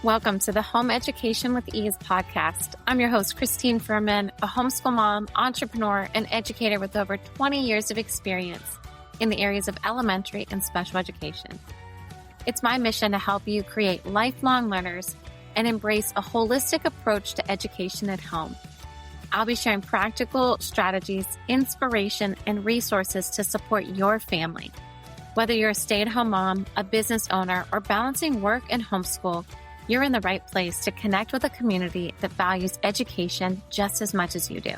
Welcome to the Home Education with Ease podcast. I'm your host, Christine Furman, a homeschool mom, entrepreneur, and educator with over 20 years of experience in the areas of elementary and special education. It's my mission to help you create lifelong learners and embrace a holistic approach to education at home. I'll be sharing practical strategies, inspiration, and resources to support your family. Whether you're a stay-at-home mom, a business owner, or balancing work and homeschool, you're in the right place to connect with a community that values education just as much as you do.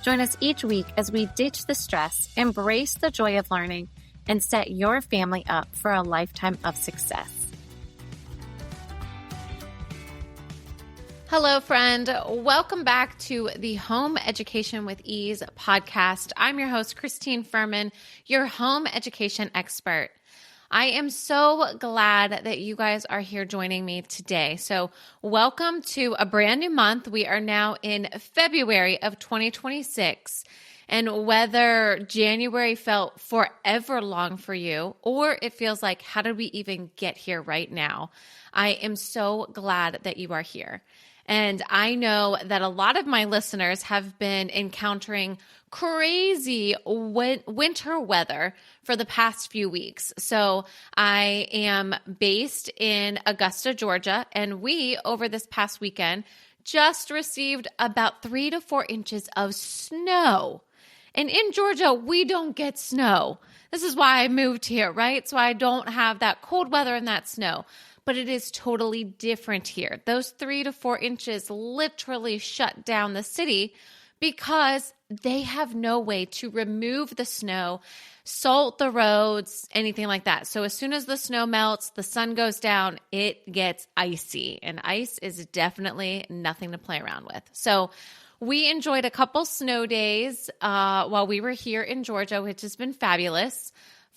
Join us each week as we ditch the stress, embrace the joy of learning, and set your family up for a lifetime of success. Hello, friend. Welcome back to the Home Education with Ease podcast. I'm your host, Christine Furman, your home education expert. I am so glad that you guys are here joining me today. So welcome to a brand new month. We are now in February of 2026. And whether January felt forever long for you, or it feels like, how did we even get here right now? I am so glad that you are here. And I know that a lot of my listeners have been encountering crazy winter weather for the past few weeks. So I am based in Augusta, Georgia, and we, over this past weekend, just received about 3 to 4 inches of snow. And in Georgia, we don't get snow. This is why I moved here, right? So I don't have that cold weather and that snow. But it is totally different here. Those 3 to 4 inches literally shut down the city because they have no way to remove the snow, salt the roads, anything like that. So as soon as the snow melts, the sun goes down, it gets icy. And ice is definitely nothing to play around with. So we enjoyed a couple snow days while we were here in Georgia, which has been fabulous.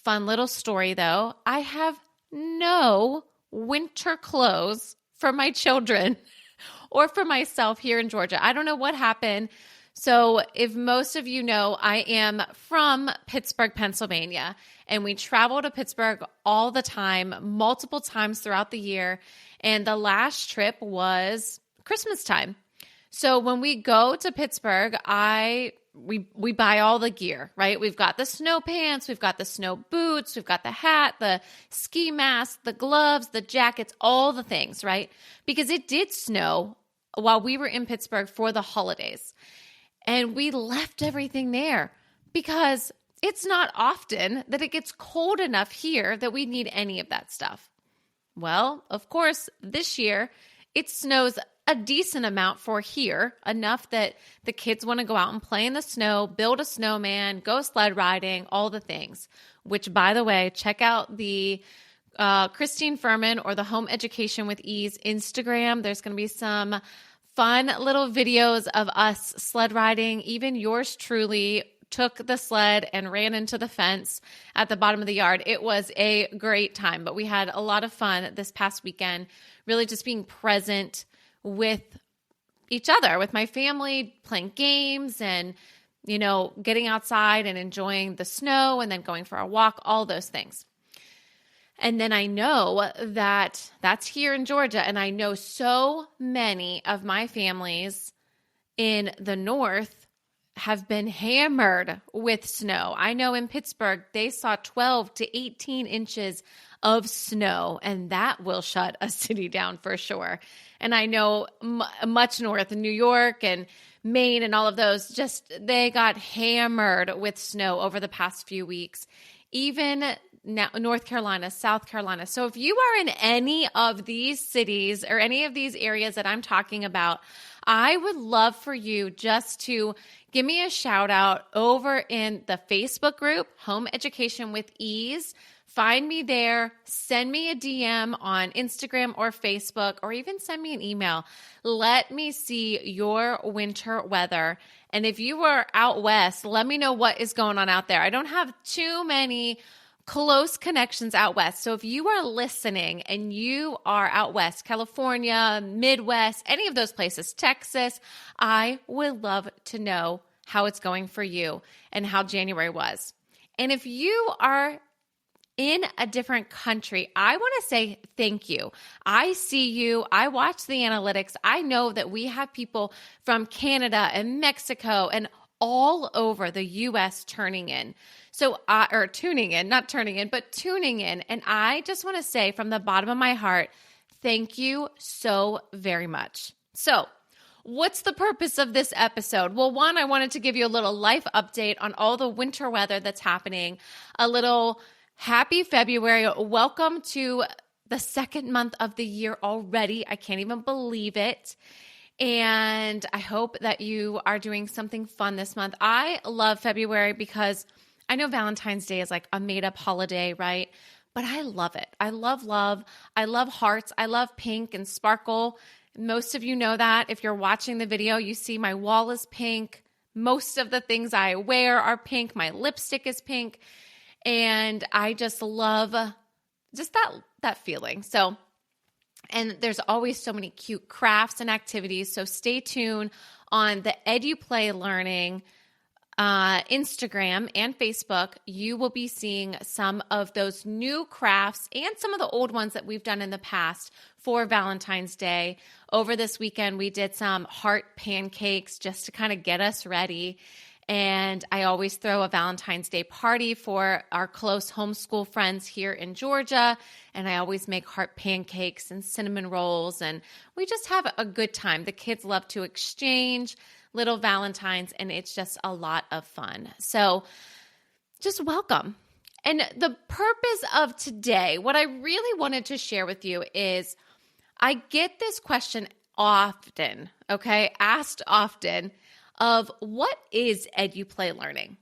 Fun little story though. I have no winter clothes for my children or for myself here in Georgia. I don't know what happened. So if most of you know, I am from Pittsburgh, Pennsylvania, and we travel to Pittsburgh all the time, multiple times throughout the year. And the last trip was Christmas time. So when we go to Pittsburgh, we buy all the gear, right? We've got the snow pants, we've got the snow boots, we've got the hat, the ski mask, the gloves, the jackets, all the things, right? Because it did snow while we were in Pittsburgh for the holidays. And we left everything there because it's not often that it gets cold enough here that we need any of that stuff. Well, of course, this year it snows a decent amount for here, enough that the kids want to go out and play in the snow, build a snowman, go sled riding, all the things, which, by the way, check out the Christine Furman or the Home Education with Ease Instagram. There's going to be some fun little videos of us sled riding. Even yours truly took the sled and ran into the fence at the bottom of the yard. It was a great time, but we had a lot of fun this past weekend, really just being present with each other, with my family, playing games and, getting outside and enjoying the snow and then going for a walk, all those things. And then I know that that's here in Georgia, and I know so many of my families in the north have been hammered with snow. I know in Pittsburgh, they saw 12 to 18 inches of snow, and that will shut a city down for sure. And I know much north in New York and Maine and all of those, they got hammered with snow over the past few weeks. Even now, North Carolina, South Carolina. So if you are in any of these cities or any of these areas that I'm talking about, I would love for you just to give me a shout out over in the Facebook group, Home Education with Ease. Find me there, send me a DM on Instagram or Facebook, or even send me an email. Let me see your winter weather. And if you are out west, let me know what is going on out there. I don't have too many close connections out west. So if you are listening and you are out west, California, Midwest, any of those places, Texas, I would love to know how it's going for you and how January was. And if you are in a different country, I want to say thank you. I see you. I watch the analytics. I know that we have people from Canada and Mexico and all over the U.S. tuning in. Or tuning in, not turning in, but tuning in. And I just want to say from the bottom of my heart, thank you so very much. So, what's the purpose of this episode? Well, one, I wanted to give you a little life update on all the winter weather that's happening, a little happy February. Welcome to the second month of the year already. I can't even believe it. And I hope that you are doing something fun this month. I love February because I know Valentine's Day is like a made-up holiday, right? But I love it. I love love. I love hearts. I love pink and sparkle. Most of you know that. If you're watching the video, you see my wall is pink. Most of the things I wear are pink. My lipstick is pink. And I just love just that feeling. And there's always so many cute crafts and activities. So stay tuned on the EduPlay Learning Instagram and Facebook. You will be seeing some of those new crafts and some of the old ones that we've done in the past for Valentine's Day. Over this weekend, we did some heart pancakes just to kind of get us ready. And I always throw a Valentine's Day party for our close homeschool friends here in Georgia. And I always make heart pancakes and cinnamon rolls. And we just have a good time. The kids love to exchange little Valentines, and it's just a lot of fun. So just welcome. And the purpose of today, what I really wanted to share with you is I get this question often, asked often, of what is EduPlay Learning?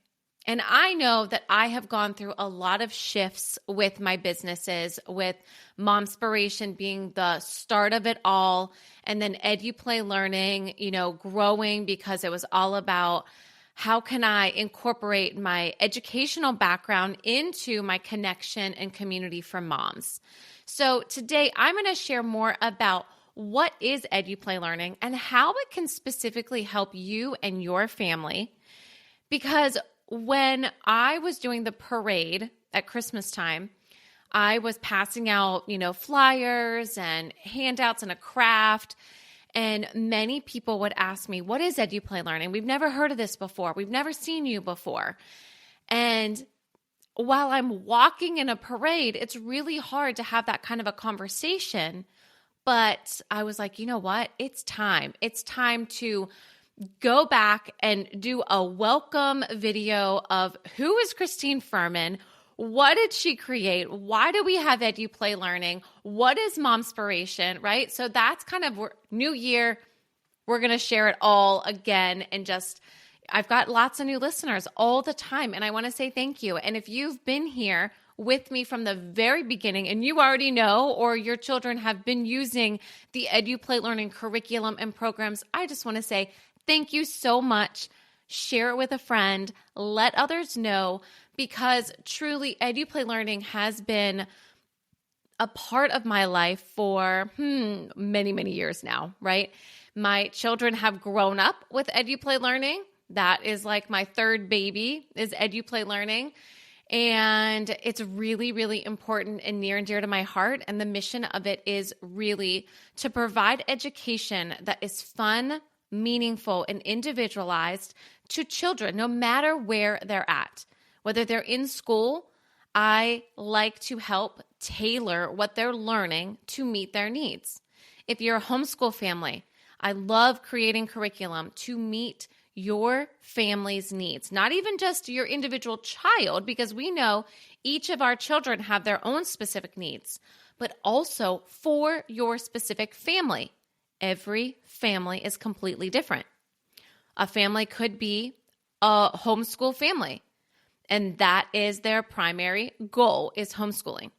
And I know that I have gone through a lot of shifts with my businesses, with Momspiration being the start of it all, and then EduPlay Learning, growing because it was all about how can I incorporate my educational background into my connection and community for moms. So today I'm going to share more about what is EduPlay Learning and how it can specifically help you and your family. Because when I was doing the parade at Christmas time, I was passing out, flyers and handouts and a craft. And many people would ask me, what is EduPlay Learning? We've never heard of this before. We've never seen you before. And while I'm walking in a parade, it's really hard to have that kind of a conversation. But I was like, you know what? It's time. It's time to go back and do a welcome video of who is Christine Furman? What did she create? Why do we have EduPlay Learning? What is Momspiration, right? So that's kind of new year. We're going to share it all again and I've got lots of new listeners all the time, and I want to say thank you. And if you've been here with me from the very beginning and you already know, or your children have been using the EduPlay Learning curriculum and programs, I just want to say thank you so much. Share it with a friend. Let others know, because truly EduPlay Learning has been a part of my life for many, many years now, right? My children have grown up with EduPlay Learning. That is like my third baby is EduPlay Learning. And it's really, really important and near and dear to my heart. And the mission of it is really to provide education that is fun, meaningful, and individualized to children, no matter where they're at. Whether they're in school, I like to help tailor what they're learning to meet their needs. If you're a homeschool family, I love creating curriculum to meet your family's needs, not even just your individual child, because we know each of our children have their own specific needs, but also for your specific family. Every family is completely different. A family could be a homeschool family, and that is their primary goal is homeschooling,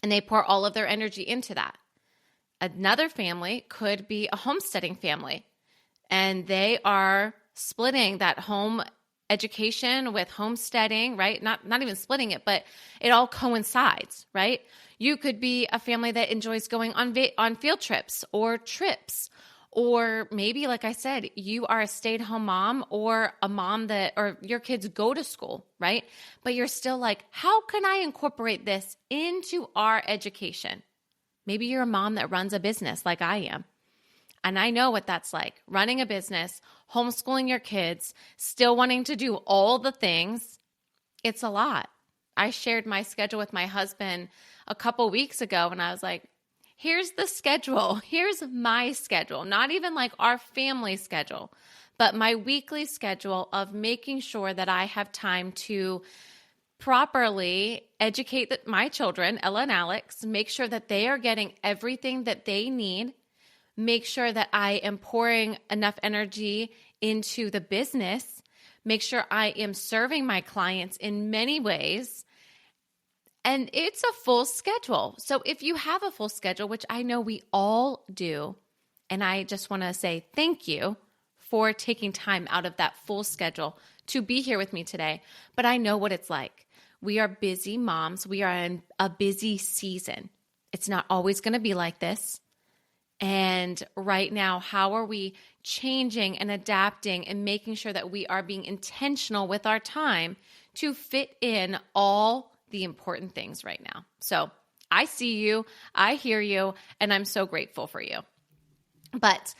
and they pour all of their energy into that. Another family could be a homesteading family, and they are splitting that home education with homesteading, right? Not even splitting it, but it all coincides, right? You could be a family that enjoys going on field trips, Or maybe, like I said, you are a stay-at-home mom or a mom or your kids go to school, right? But you're still like, how can I incorporate this into our education? Maybe you're a mom that runs a business like I am. And I know what that's like, running a business, homeschooling your kids, still wanting to do all the things. It's a lot. I shared my schedule with my husband a couple weeks ago, and I was like, here's the schedule. Here's my schedule, not even like our family schedule, but my weekly schedule of making sure that I have time to properly educate my children, Ella and Alex, make sure that they are getting everything that they need, make sure that I am pouring enough energy into the business, make sure I am serving my clients in many ways. And it's a full schedule. So if you have a full schedule, which I know we all do, and I just want to say thank you for taking time out of that full schedule to be here with me today. But I know what it's like. We are busy moms. We are in a busy season. It's not always going to be like this. And right now, how are we changing and adapting and making sure that we are being intentional with our time to fit in all the important things right now? So I see you, I hear you, and I'm so grateful for you. But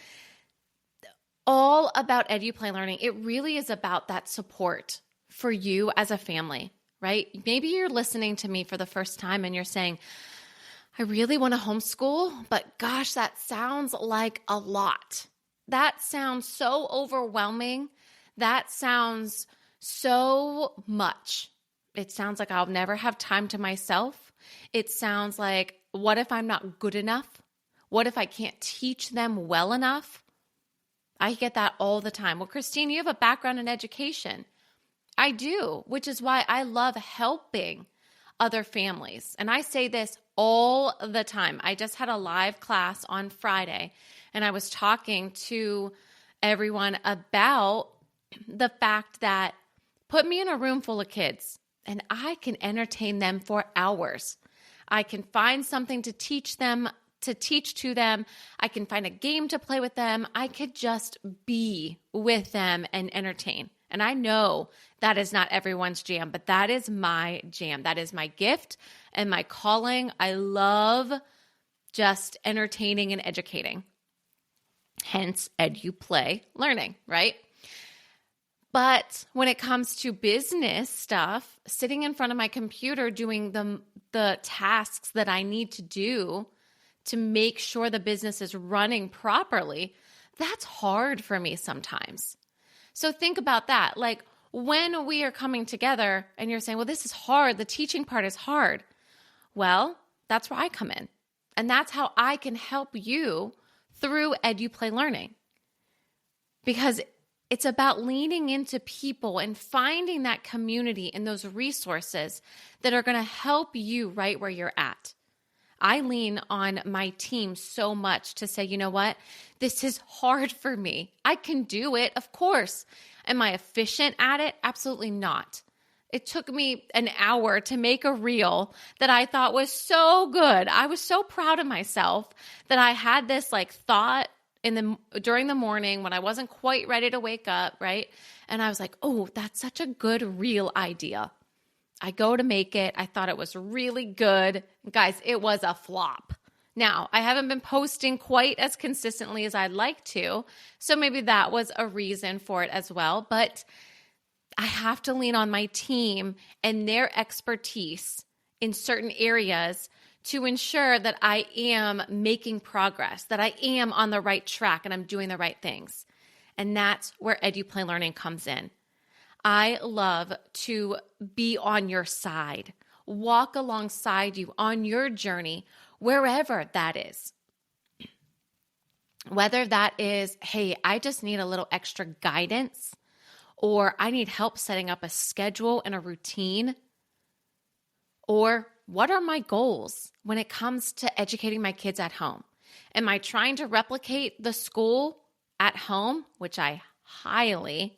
all about EduPlay Learning, it really is about that support for you as a family, right? Maybe you're listening to me for the first time and you're saying, I really want to homeschool, but gosh, that sounds like a lot. That sounds so overwhelming. That sounds so much. It sounds like I'll never have time to myself. It sounds like, what if I'm not good enough? What if I can't teach them well enough? I get that all the time. Well, Christine, you have a background in education. I do, which is why I love helping other families. And I say this all the time. I just had a live class on Friday, and I was talking to everyone about the fact that put me in a room full of kids, and I can entertain them for hours. I can find something to teach them, to teach to them. I can find a game to play with them. I could just be with them and entertain. And I know that is not everyone's jam, but that is my jam. That is my gift and my calling. I love just entertaining and educating. Hence, EduPlay Learning, right? But when it comes to business stuff, sitting in front of my computer doing the tasks that I need to do to make sure the business is running properly, that's hard for me sometimes. So think about that. Like when we are coming together and you're saying, well, this is hard, the teaching part is hard. Well, that's where I come in. And that's how I can help you through EduPlay Learning. Because it's about leaning into people and finding that community and those resources that are going to help you right where you're at. I lean on my team so much to say, you know what? This is hard for me. I can do it, of course. Am I efficient at it? Absolutely not. It took me an hour to make a reel that I thought was so good. I was so proud of myself that I had this thought during the morning when I wasn't quite ready to wake up, right? And I was like, oh, that's such a good reel idea. I go to make it. I thought it was really good. Guys, it was a flop. Now, I haven't been posting quite as consistently as I'd like to, so maybe that was a reason for it as well. But I have to lean on my team and their expertise in certain areas to ensure that I am making progress, that I am on the right track and I'm doing the right things. And that's where EduPlay Learning comes in. I love to be on your side, walk alongside you on your journey, wherever that is. Whether that is, hey, I just need a little extra guidance, or I need help setting up a schedule and a routine, or what are my goals when it comes to educating my kids at home? Am I trying to replicate the school at home, which I highly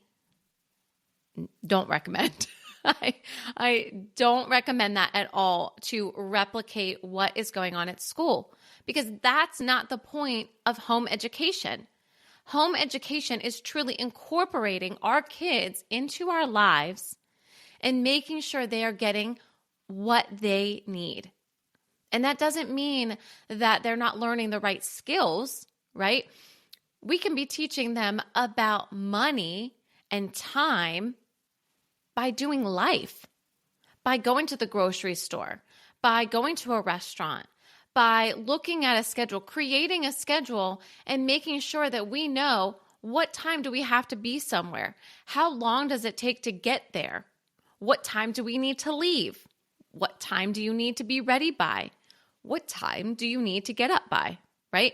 don't recommend. I don't recommend that at all, to replicate what is going on at school, because that's not the point of home education. Home education is truly incorporating our kids into our lives and making sure they are getting what they need. And that doesn't mean that they're not learning the right skills, right? We can be teaching them about money and time by doing life, by going to the grocery store, by going to a restaurant, by looking at a schedule, creating a schedule, and making sure that we know what time do we have to be somewhere? How long does it take to get there? What time do we need to leave? What time do you need to be ready by? What time do you need to get up by, right?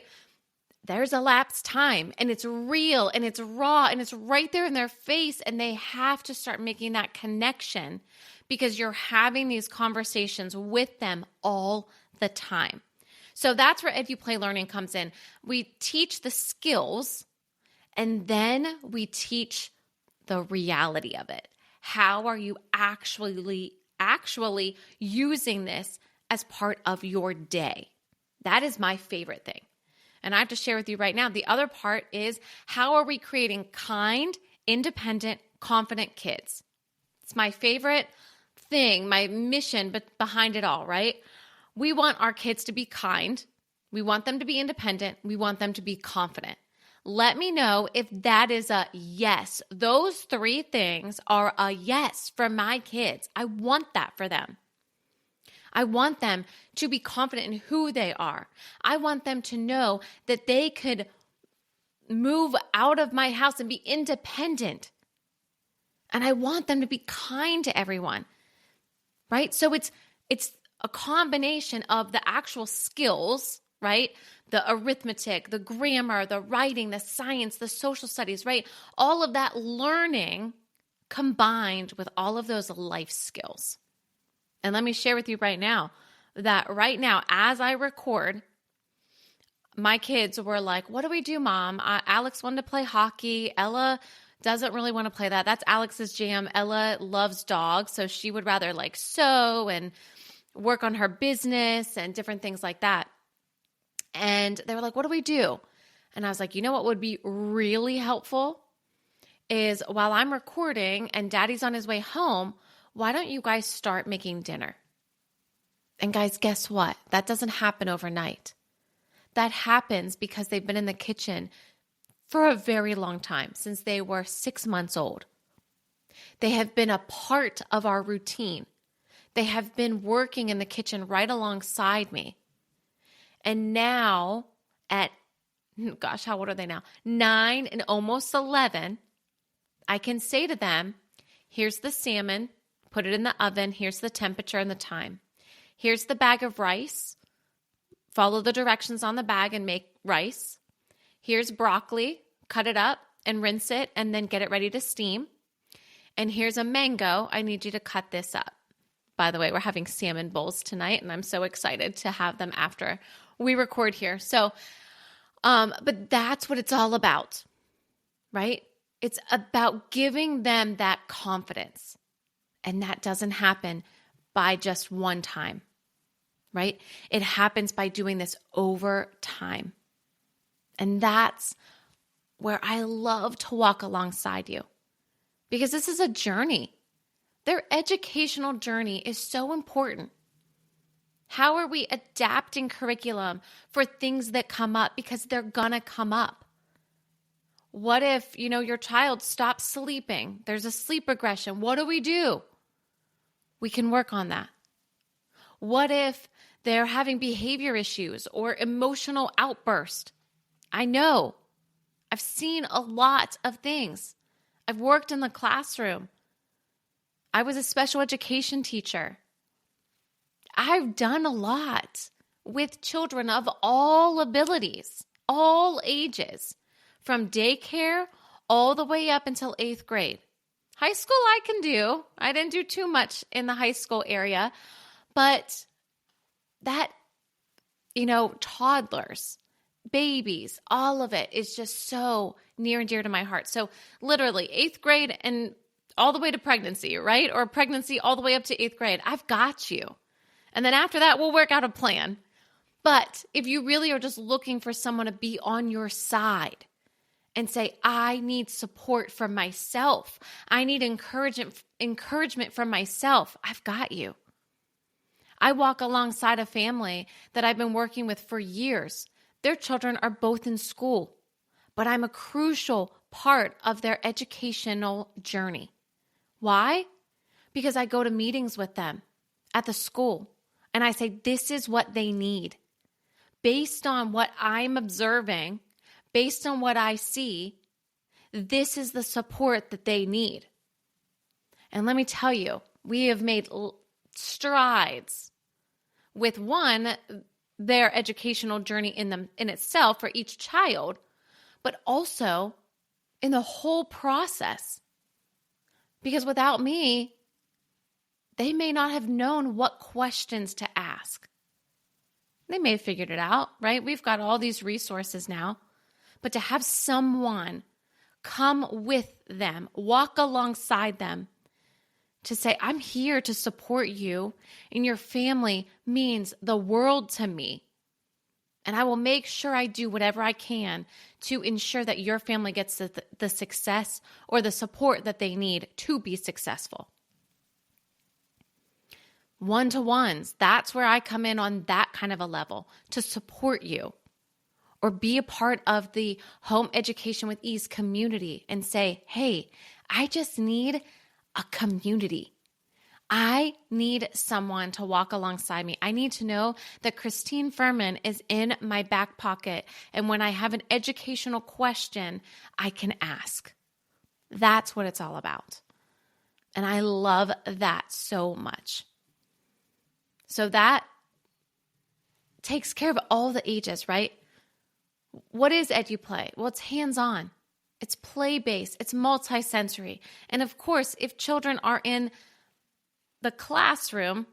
There's elapsed time, and it's real, and it's raw, and it's right there in their face, and they have to start making that connection because you're having these conversations with them all the time. So that's where EduPlay Learning comes in. We teach the skills, and then we teach the reality of it. How are you actually using this as part of your day? That is my favorite thing. And I have to share with you right now, the other part is how are we creating kind, independent, confident kids? It's my favorite thing, my mission behind it all, right? We want our kids to be kind. We want them to be independent. We want them to be confident. Let me know if that is a yes. Those three things are a yes for my kids. I want that for them. I want them to be confident in who they are. I want them to know that they could move out of my house and be independent. And I want them to be kind to everyone, right? So it's a combination of the actual skills, right? The arithmetic, the grammar, the writing, the science, the social studies, right? All of that learning combined with all of those life skills. And let me share with you right now that right now, as I record, my kids were like, what do we do, Mom? Alex wanted to play hockey. Ella doesn't really want to play that. That's Alex's jam. Ella loves dogs, so she would rather like sew and work on her business and different things like that. And they were like, what do we do? And I was like, you know what would be really helpful is while I'm recording and Daddy's on his way home, why don't you guys start making dinner? And guys, guess what? That doesn't happen overnight. That happens because they've been in the kitchen for a very long time, since they were 6 months old. They have been a part of our routine. They have been working in the kitchen right alongside me. And now at, how old are they now? 9 and almost 11, I can say to them, here's the salmon, put it in the oven, here's the temperature and the time. Here's the bag of rice. Follow the directions on the bag and make rice. Here's broccoli, cut it up and rinse it and then get it ready to steam. And here's a mango. I need you to cut this up. By the way, we're having salmon bowls tonight, and I'm so excited to have them after we record here. So, but that's what it's all about, right? It's about giving them that confidence. And that doesn't happen by just one time, right? It happens by doing this over time. And that's where I love to walk alongside you, because this is a journey. Their educational journey is so important. How are we adapting curriculum for things that come up? Because they're gonna come up. What if, your child stops sleeping? There's a sleep regression. What do? We can work on that. What if they're having behavior issues or emotional outburst? I know. I've seen a lot of things. I've worked in the classroom. I was a special education teacher. I've done a lot with children of all abilities, all ages, from daycare all the way up until 8th grade. High school I can do. I didn't do too much in the high school area, but that, toddlers, babies, all of it is just so near and dear to my heart. So literally 8th grade and all the way to pregnancy, right? Or pregnancy all the way up to 8th grade. I've got you. And then after that, we'll work out a plan. But if you really are just looking for someone to be on your side and say, I need support from myself. I need encouragement from myself. I've got you. I walk alongside a family that I've been working with for years. Their children are both in school, but I'm a crucial part of their educational journey. Why? Because I go to meetings with them at the school and I say, this is what they need. Based on what I'm observing, based on what I see, this is the support that they need. And let me tell you, we have made strides with their educational journey in itself for each child, but also in the whole process. Because without me, they may not have known what questions to ask. They may have figured it out, right? We've got all these resources now. But to have someone come with them, walk alongside them, to say, I'm here to support you and your family means the world to me. And I will make sure I do whatever I can to ensure that your family gets the success or the support that they need to be successful. One-to-ones, that's where I come in on that kind of a level to support you or be a part of the Home Education with Ease community and say, hey, I just need a community. I need someone to walk alongside me. I need to know that Christine Furman is in my back pocket. And when I have an educational question, I can ask. That's what it's all about. And I love that so much. So that takes care of all the ages, right? What is EduPlay? Well, it's hands-on. It's play-based. It's multi-sensory. And of course, if children are in the classroom,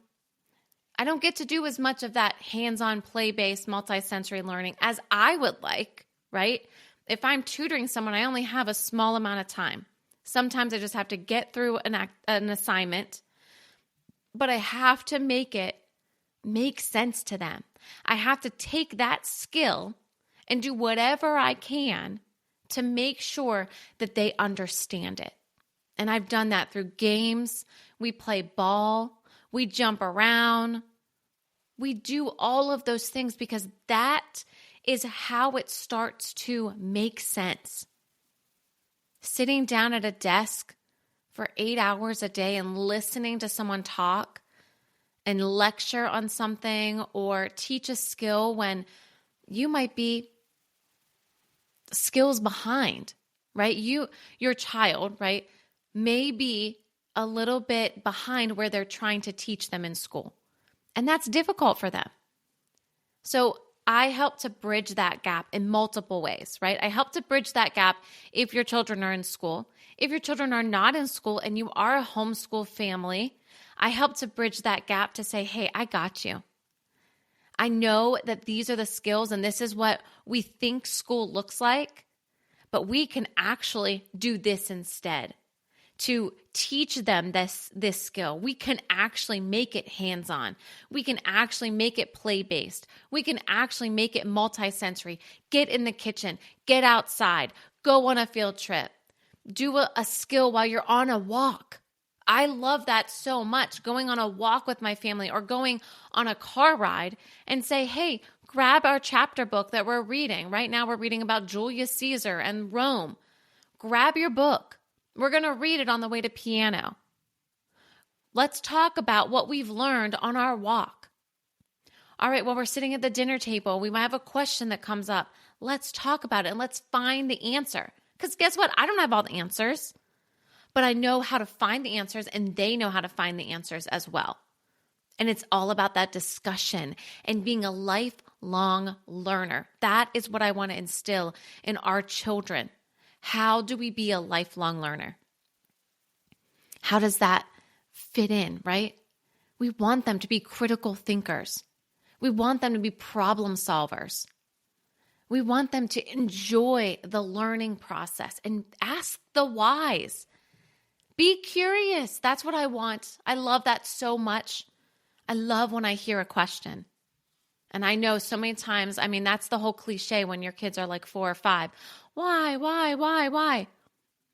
I don't get to do as much of that hands-on play-based multi-sensory learning as I would like, right? If I'm tutoring someone, I only have a small amount of time. Sometimes I just have to get through an assignment, but I have to make it make sense to them. I have to take that skill and do whatever I can to make sure that they understand it. And I've done that through games. We play ball. We jump around. We do all of those things because that is how it starts to make sense. Sitting down at a desk for 8 hours a day and listening to someone talk and lecture on something or teach a skill when you might be skills behind, right? Your child, right, may be a little bit behind where they're trying to teach them in school. And that's difficult for them. So I help to bridge that gap in multiple ways, right? I help to bridge that gap if your children are in school. If your children are not in school and you are a homeschool family, I help to bridge that gap to say, hey, I got you. I know that these are the skills and this is what we think school looks like, but we can actually do this instead to teach them this skill. We can actually make it hands-on. We can actually make it play-based. We can actually make it multi-sensory. Get in the kitchen, get outside, go on a field trip, do a skill while you're on a walk. I love that so much, going on a walk with my family or going on a car ride and say, hey, grab our chapter book that we're reading. Right now we're reading about Julius Caesar and Rome. Grab your book. We're going to read it on the way to piano. Let's talk about what we've learned on our walk. All right, when we're sitting at the dinner table, we might have a question that comes up. Let's talk about it and let's find the answer. Because guess what? I don't have all the answers. But I know how to find the answers and they know how to find the answers as well. And it's all about that discussion and being a lifelong learner. That is what I want to instill in our children. How do we be a lifelong learner? How does that fit in, right? We want them to be critical thinkers. We want them to be problem solvers. We want them to enjoy the learning process and ask the whys. Be curious. That's what I want. I love that so much. I love when I hear a question And I know so many times, I mean, that's the whole cliche when your kids are like 4 or 5. Why?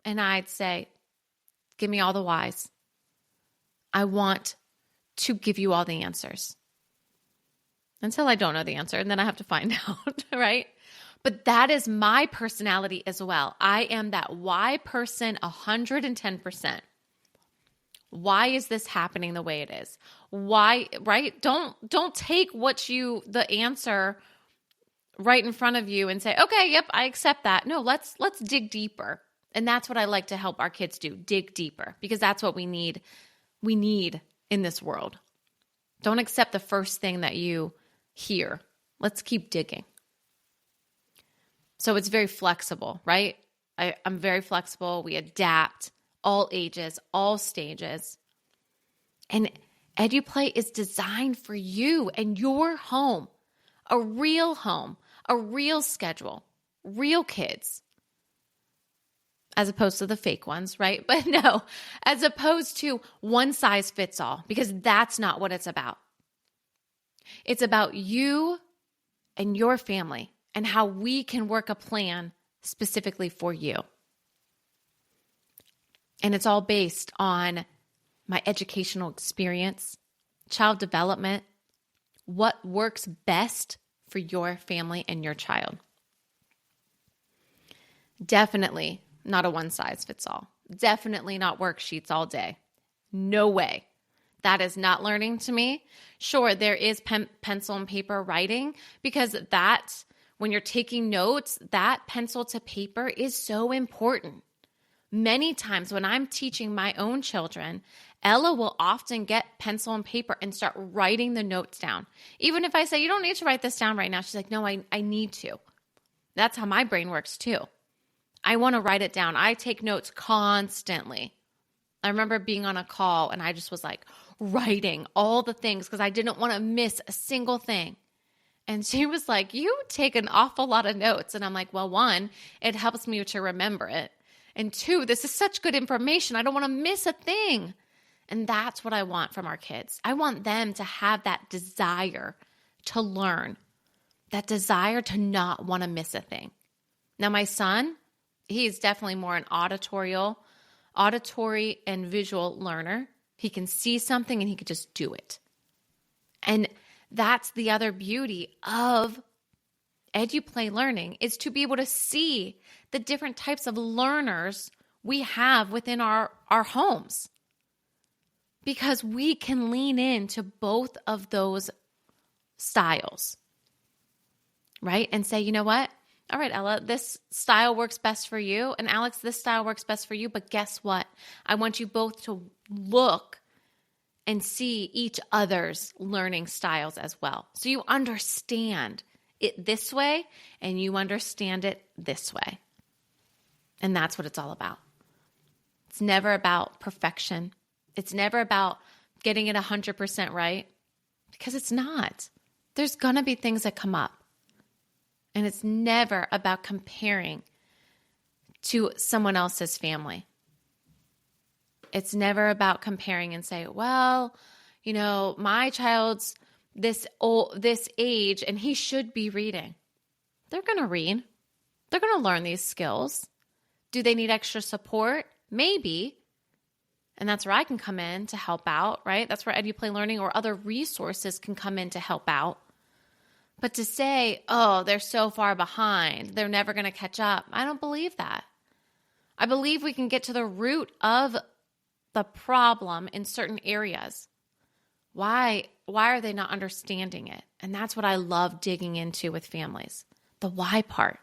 And I'd say, give me all the whys. I want to give you all the answers until I don't know the answer, and then I have to find out, right? But that is my personality as well. I am that why person 110%. Why is this happening the way it is? Why, right? Don't take the answer right in front of you and say, okay, yep, I accept that. No, let's dig deeper. And that's what I like to help our kids do, dig deeper, because that's what we need. We need in this world. Don't accept the first thing that you hear. Let's keep digging. So it's very flexible, right? I'm very flexible. We adapt, all ages, all stages. And EduPlay is designed for you and your home, a real schedule, real kids, as opposed to the fake ones, right? But no, as opposed to one size fits all, because that's not what it's about. It's about you and your family and how we can work a plan specifically for you. And it's all based on my educational experience, child development, what works best for your family and your child. Definitely not a one size fits all. Definitely not worksheets all day. No way. That is not learning to me. Sure, there is pencil and paper writing, because that, when you're taking notes, that pencil to paper is so important. Many times when I'm teaching my own children, Ella will often get pencil and paper and start writing the notes down. Even if I say, you don't need to write this down right now. She's like, no, I need to. That's how my brain works too. I want to write it down. I take notes constantly. I remember being on a call and I just was like writing all the things because I didn't want to miss a single thing. And she was like, you take an awful lot of notes. And I'm like, well, 1, it helps me to remember it. And 2, this is such good information. I don't want to miss a thing. And that's what I want from our kids. I want them to have that desire to learn, that desire to not want to miss a thing. Now, my son, he's definitely more an auditory and visual learner. He can see something and he could just do it. And that's the other beauty of EduPlay Learning, is to be able to see the different types of learners we have within our homes. Because we can lean into both of those styles, right? And say, you know what? All right, Ella, this style works best for you. And Alex, this style works best for you. But guess what? I want you both to look and see each other's learning styles as well. So you understand it this way and you understand it this way. And that's what it's all about. It's never about perfection. It's never about getting it 100% right, because it's not. There's going to be things that come up. And it's never about comparing to someone else's family. It's never about comparing and say, well, you know, my child's this age and he should be reading. They're going to read. They're going to learn these skills. Do they need extra support? Maybe. And that's where I can come in to help out, right? That's where EduPlay Learning or other resources can come in to help out. But to say, oh, they're so far behind, they're never going to catch up, I don't believe that. I believe we can get to the root of the problem in certain areas. Why are they not understanding it? And that's what I love digging into with families, the why part.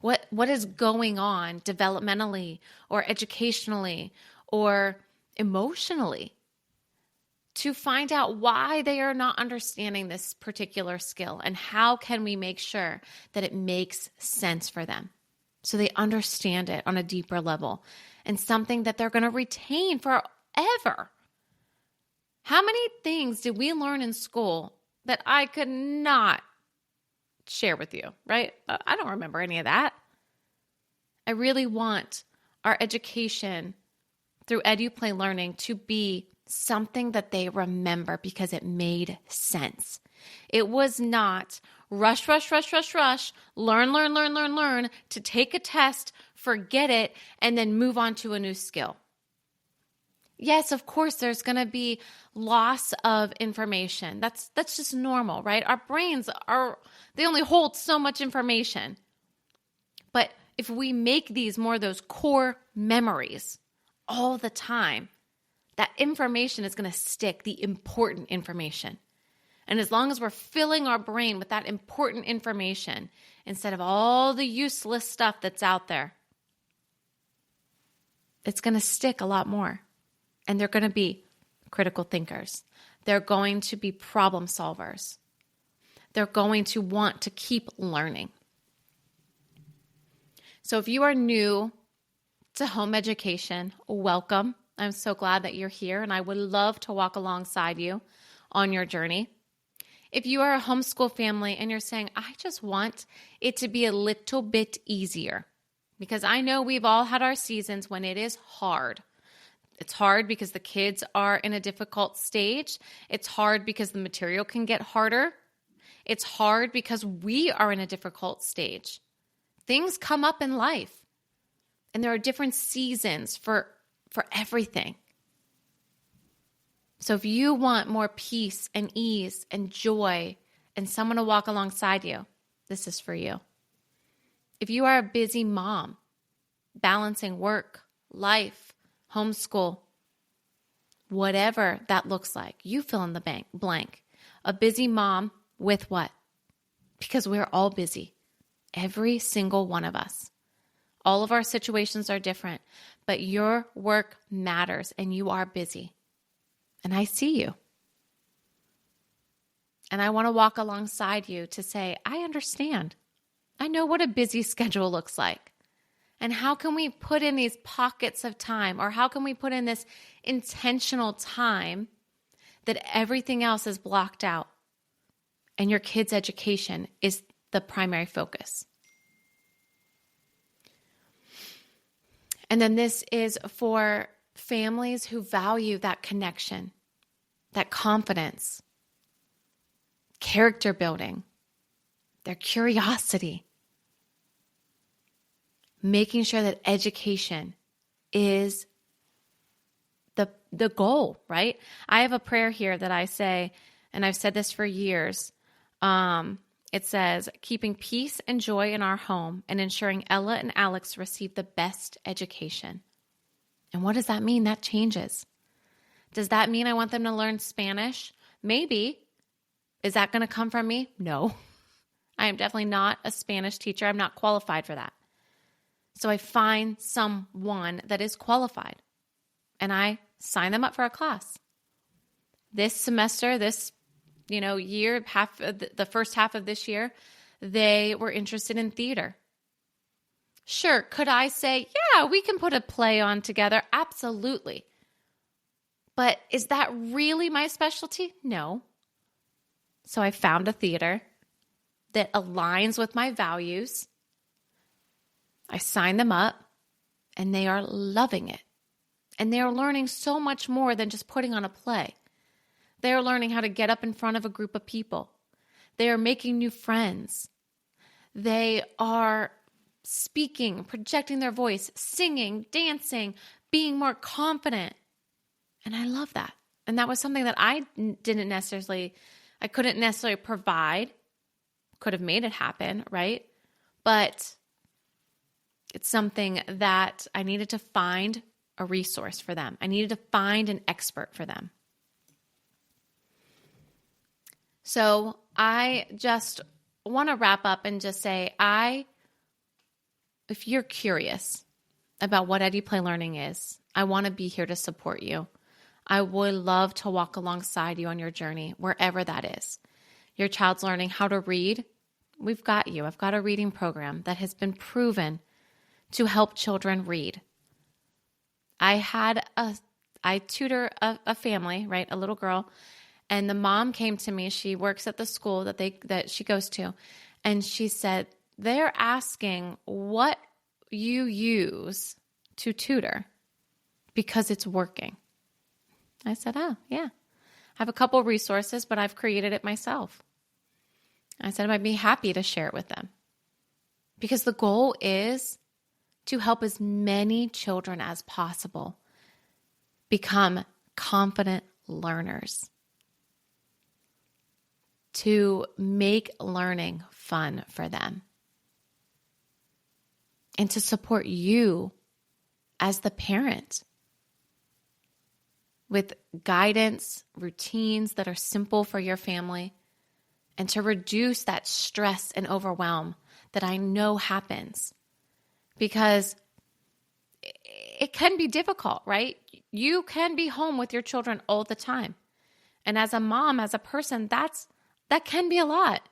What is going on developmentally or educationally or emotionally to find out why they are not understanding this particular skill, and how can we make sure that it makes sense for them so they understand it on a deeper level and something that they're going to retain forever. How many things did we learn in school that I could not share with you, right? I don't remember any of that. I really want our education through EduPlay Learning to be something that they remember because it made sense. It was not rush, rush, rush, rush, rush, learn, learn, learn, learn, learn, to take a test, forget it, and then move on to a new skill. Yes, of course, there's going to be loss of information. That's just normal, right? Our brains they only hold so much information. But if we make these more of those core memories all the time, that information is going to stick, the important information. And as long as we're filling our brain with that important information instead of all the useless stuff that's out there, it's going to stick a lot more. And they're going to be critical thinkers. They're going to be problem solvers. They're going to want to keep learning. So if you are new to home education, welcome. I'm so glad that you're here, and I would love to walk alongside you on your journey. If you are a homeschool family and you're saying, I just want it to be a little bit easier, because I know we've all had our seasons when it is hard. It's hard because the kids are in a difficult stage. It's hard because the material can get harder. It's hard because we are in a difficult stage. Things come up in life, and there are different seasons for everything. So if you want more peace and ease and joy and someone to walk alongside you, this is for you. If you are a busy mom, balancing work, life, homeschool, whatever that looks like, you fill in the blank. A busy mom with what? Because we're all busy. Every single one of us. All of our situations are different, but your work matters and you are busy. And I see you. And I want to walk alongside you to say, I understand. I know what a busy schedule looks like. And how can we put in these pockets of time, or how can we put in this intentional time that everything else is blocked out and your kids' education is the primary focus? And then this is for families who value that connection, that confidence, character building, their curiosity, making sure that education is the goal, right? I have a prayer here that I say, and I've said this for years. It says, keeping peace and joy in our home and ensuring Ella and Alex receive the best education. And what does that mean? That changes. Does that mean I want them to learn Spanish? Maybe. Is that going to come from me? No. I am definitely not a Spanish teacher. I'm not qualified for that. So I find someone that is qualified and I sign them up for a class. This semester, this year, the first half of this year, they were interested in theater. Sure, could I say, yeah, we can put a play on together? Absolutely. But is that really my specialty? No. So I found a theater that aligns with my values. I signed them up, and they are loving it. And they are learning so much more than just putting on a play. They are learning how to get up in front of a group of people. They are making new friends. They are speaking, projecting their voice, singing, dancing, being more confident. And I love that. And that was something that I couldn't necessarily provide. Could have made it happen, right? But it's something that I needed to find a resource for them. I needed to find an expert for them. So I just want to wrap up and just say, if you're curious about what EduPlay Learning is, I want to be here to support you. I would love to walk alongside you on your journey, wherever that is. Your child's learning how to read, we've got you. I've got a reading program that has been proven to help children read. I tutor a family, right, a little girl, and the mom came to me. She works at the school that she goes to, and she said, they're asking what you use to tutor because it's working. I said, oh, yeah. I have a couple resources, but I've created it myself. I said I'd be happy to share it with them because the goal is to help as many children as possible become confident learners, to make learning fun for them, and to support you as the parent with guidance, routines that are simple for your family, and to reduce that stress and overwhelm that I know happens because it can be difficult, right? You can be home with your children all the time. And as a mom, as a person, that can be a lot.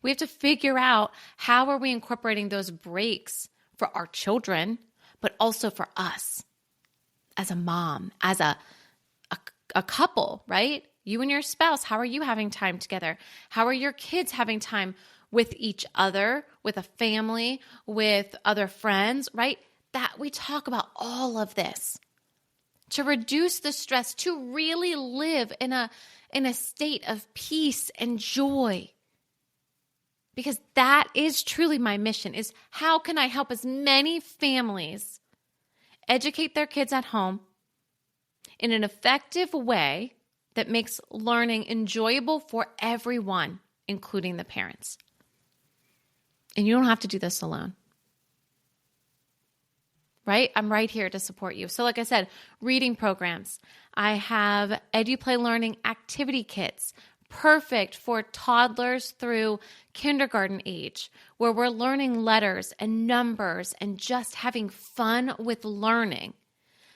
We have to figure out how are we incorporating those breaks for our children, but also for us as a mom, as a couple, right? You and your spouse, how are you having time together? How are your kids having time with each other, with a family, with other friends, right? That we talk about all of this to reduce the stress, to really live in a state of peace and joy. Because that is truly my mission, is how can I help as many families educate their kids at home in an effective way that makes learning enjoyable for everyone, including the parents. And you don't have to do this alone. Right? I'm right here to support you. So like I said, reading programs. I have EduPlay Learning activity kits, perfect for toddlers through kindergarten age, where we're learning letters and numbers and just having fun with learning.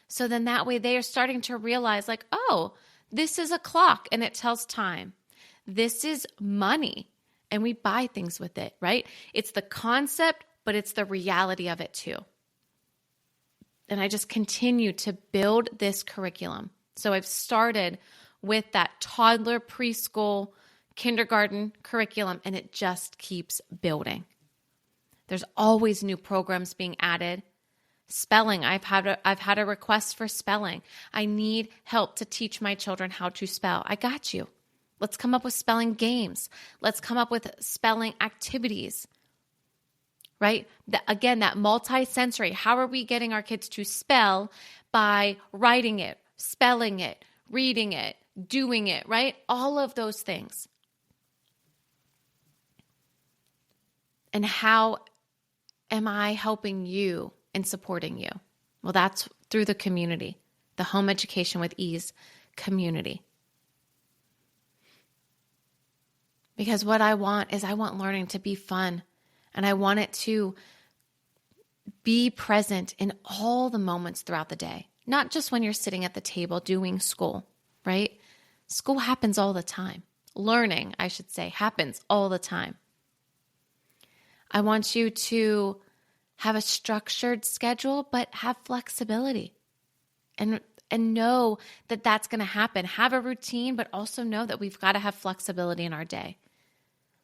So then that way they are starting to realize like, oh, this is a clock and it tells time. This is money and we buy things with it, right? It's the concept, but it's the reality of it too. And I just continue to build this curriculum. So I've started with that toddler, preschool, kindergarten curriculum, and it just keeps building. There's always new programs being added. Spelling, I've had a request for spelling. I need help to teach my children how to spell. I got you. Let's come up with spelling games. Let's come up with spelling activities. Right? Again, that multi-sensory. How are we getting our kids to spell? By writing it, spelling it, reading it, doing it, right? All of those things. And how am I helping you and supporting you? Well, that's through the community, the Home Education with Ease community. Because what I want is I want learning to be fun. And I want it to be present in all the moments throughout the day, not just when you're sitting at the table doing school, right? School happens all the time. Learning, I should say, happens all the time. I want you to have a structured schedule, but have flexibility and know that that's going to happen. Have a routine, but also know that we've got to have flexibility in our day.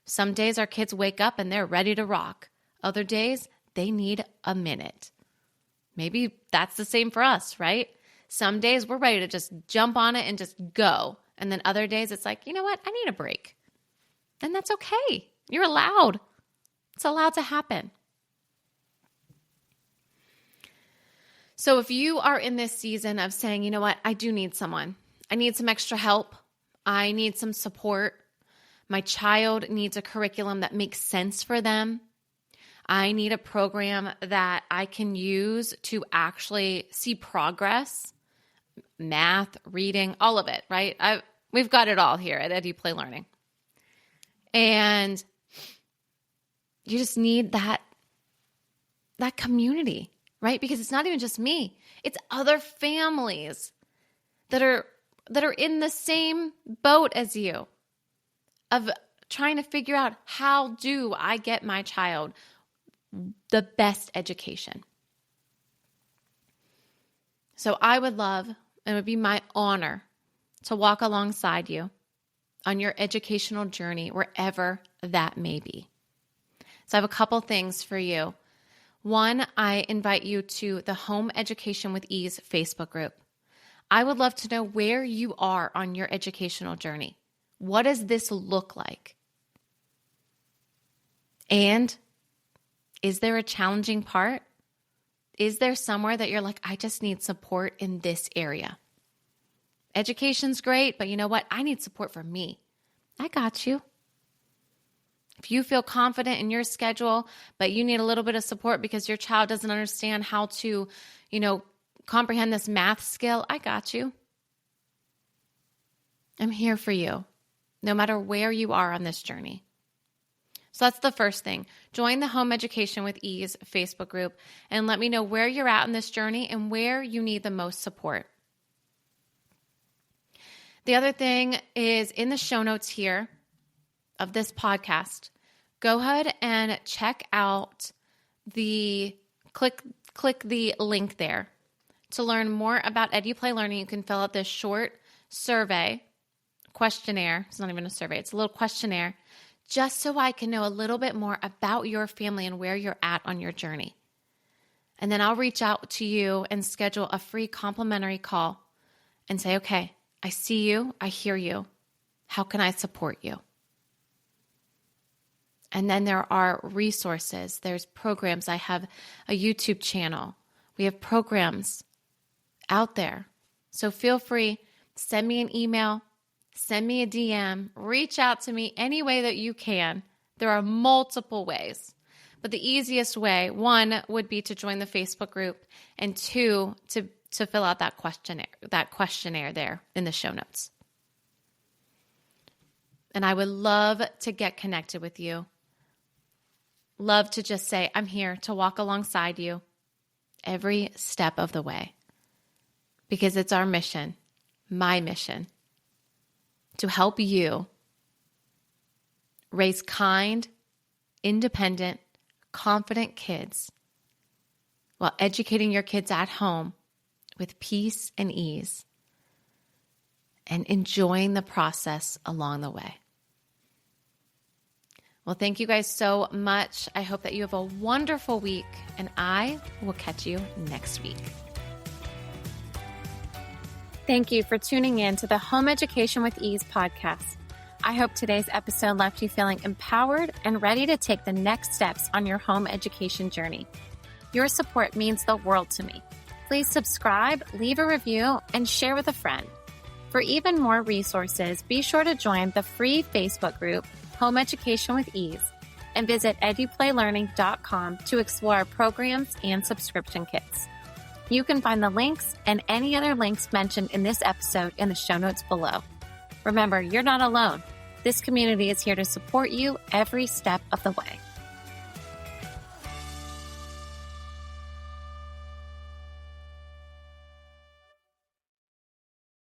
Some days our kids wake up and they're ready to rock. Other days, they need a minute. Maybe that's the same for us, right? Some days we're ready to just jump on it and just go. And then other days it's like, you know what? I need a break. And that's okay. You're allowed. It's allowed to happen. So if you are in this season of saying, you know what? I do need someone. I need some extra help. I need some support. My child needs a curriculum that makes sense for them. I need a program that I can use to actually see progress, math, reading, all of it, right? We've got it all here at EduPlay Learning. And you just need that community, right? Because it's not even just me. It's other families that are in the same boat as you, of trying to figure out how do I get my child the best education. So I would love, and it would be my honor to walk alongside you on your educational journey, wherever that may be. So I have a couple things for you. One, I invite you to the Home Education with Ease Facebook group. I would love to know where you are on your educational journey. What does this look like? And is there a challenging part? Is there somewhere that you're like, I just need support in this area? Education's great, but you know what? I need support for me. I got you. If you feel confident in your schedule, but you need a little bit of support because your child doesn't understand how to, comprehend this math skill, I got you. I'm here for you, no matter where you are on this journey. So that's the first thing. Join the Home Education with Ease Facebook group and let me know where you're at in this journey and where you need the most support. The other thing is in the show notes here of this podcast, go ahead and check out click the link there to learn more about EduPlay Learning. You can fill out this short survey questionnaire. It's not even a survey. It's a little questionnaire just so I can know a little bit more about your family and where you're at on your journey. And then I'll reach out to you and schedule a free complimentary call and say, okay, I see you. I hear you. How can I support you? And then there are resources. There's programs. I have a YouTube channel. We have programs out there. So feel free, send me an email, send me a DM, reach out to me any way that you can. There are multiple ways. But the easiest way, one, would be to join the Facebook group, and two, to fill out that questionnaire there in the show notes. And I would love to get connected with you. Love to just say, I'm here to walk alongside you every step of the way. Because it's our mission, my mission, to help you raise kind, independent, confident kids while educating your kids at home with peace and ease and enjoying the process along the way. Well, thank you guys so much. I hope that you have a wonderful week, and I will catch you next week. Thank you for tuning in to the Home Education with Ease podcast. I hope today's episode left you feeling empowered and ready to take the next steps on your home education journey. Your support means the world to me. Please subscribe, leave a review, and share with a friend. For even more resources, be sure to join the free Facebook group, Home Education with Ease, and visit eduplaylearning.com to explore our programs and subscription kits. You can find the links and any other links mentioned in this episode in the show notes below. Remember, you're not alone. This community is here to support you every step of the way.